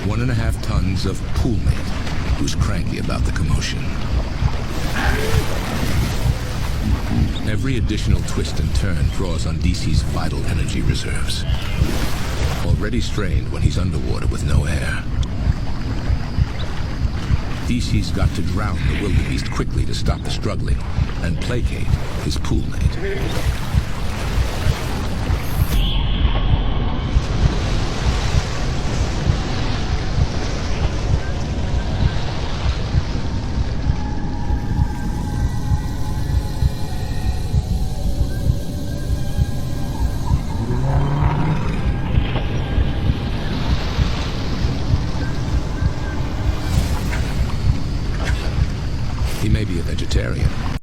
1.5 tons of poolmate, who's cranky about the commotion. Every additional twist and turn draws on DC's vital energy reserves. Already strained when he's underwater with no air. DC's got to drown the wildebeest quickly to stop the struggling and placate his poolmate.